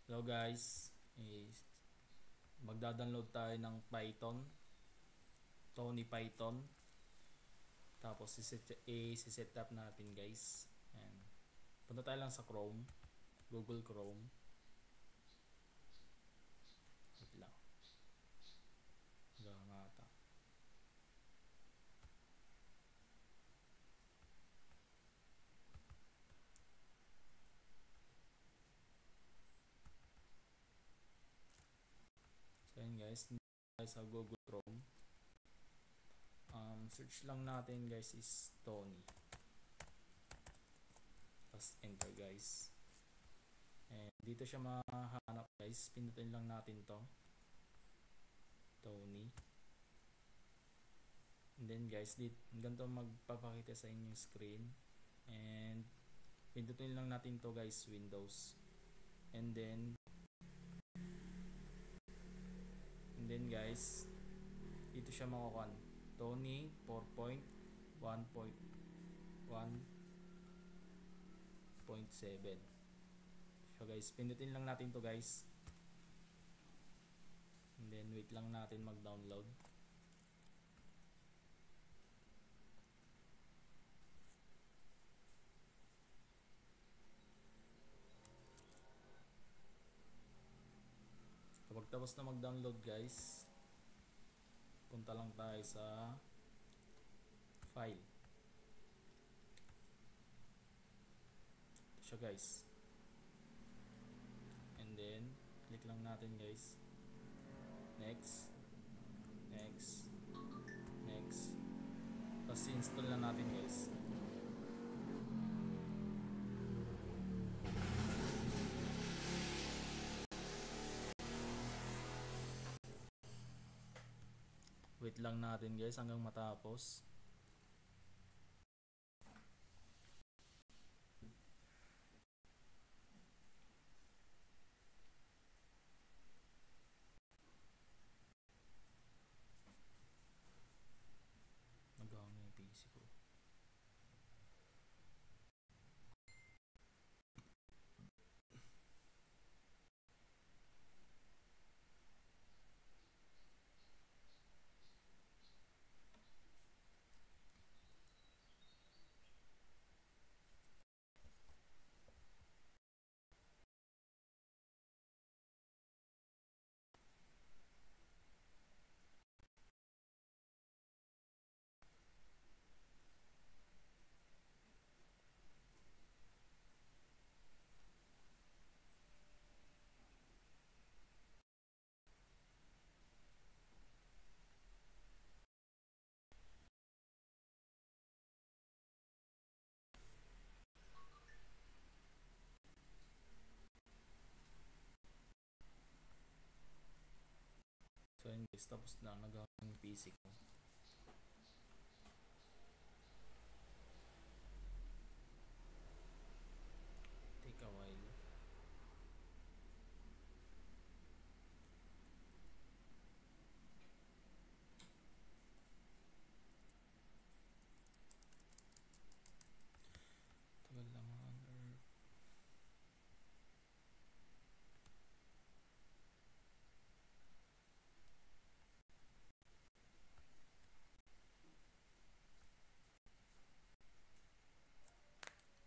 Hello guys, magda-download tayo ng Python, Tony Python. Tapos i-set up natin guys. Ayan. Punta tayo lang sa Chrome, Google Chrome. Wait lang. Gangata. So ayan guys, tayo sa Google Chrome. Search lang natin guys is Tony. Tapos enter guys. And dito siya mahanap guys. Pinutin lang natin to. Tony. And then guys, ganito magpapakita sa inyong screen. And pindutin lang natin to guys, Windows. And then guys, dito siya makukuha. Tony 4.1.1.7. So guys, pindutin lang natin to guys. And then wait lang natin mag-download. Kapag tapos na mag-download guys, punta lang tayo sa file. Ito siya guys. And then click lang natin guys. Next. Tapos install na natin guys. Wait lang natin guys hanggang matapos. Nag-hang yung PC ko. So yun guys, tapos na nag-hang yung PC ko. Take a while. Tagal naman.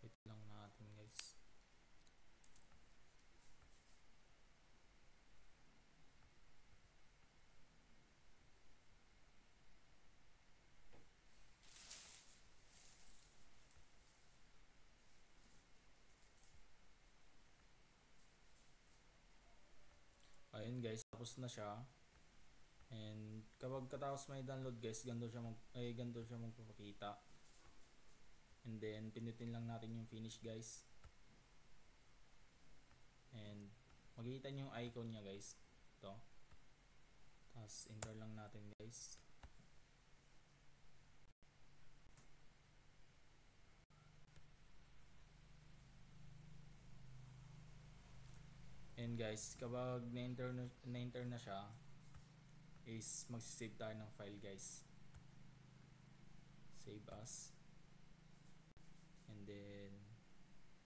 Wait lang natin guys. Ayun guys, tapos na siya. And kapag katapos may download guys, ganito siya magpapakita. And then pinutin lang natin yung finish guys. And makikita nyo yung icon niya guys. Ito. Tapos enter lang natin guys. And guys, kapag na-enter na siya, is magsisave tayo ng file guys. Save as. And then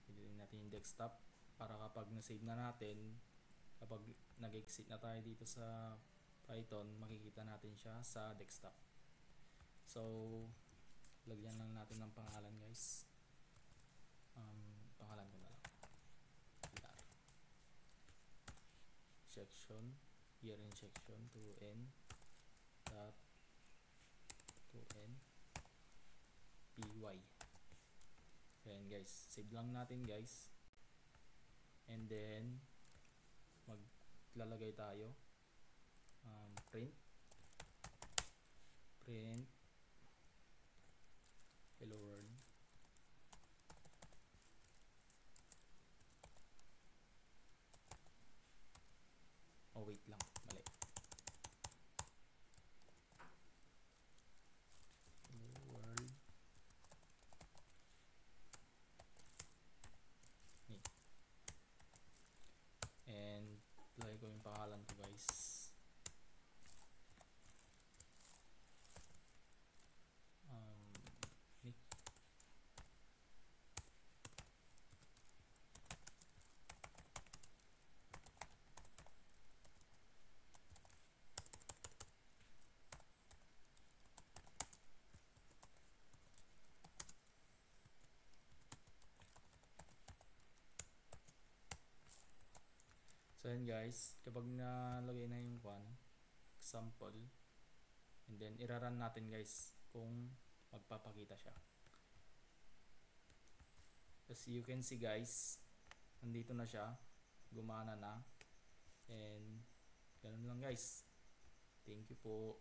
pindutin natin yung desktop para kapag na-save na natin, Kapag nag-exit na tayo dito sa Python, makikita natin siya sa desktop. So, lagyan lang natin ng pangalan guys. Pangalan ko na lang. Pilar. Section, year in section 2n dot 2n py. Ayan guys, save lang natin guys. And then maglalagay tayo print hello world. Oh wait lang, mali. Hello world. And lagay ko yung pangalan ko guys. Nick. So yun guys, kapag nalagay na yung example, and then iraran natin guys kung magpapakita siya. As you can see guys, nandito na siya, gumana na, and ganun lang guys. Thank you po.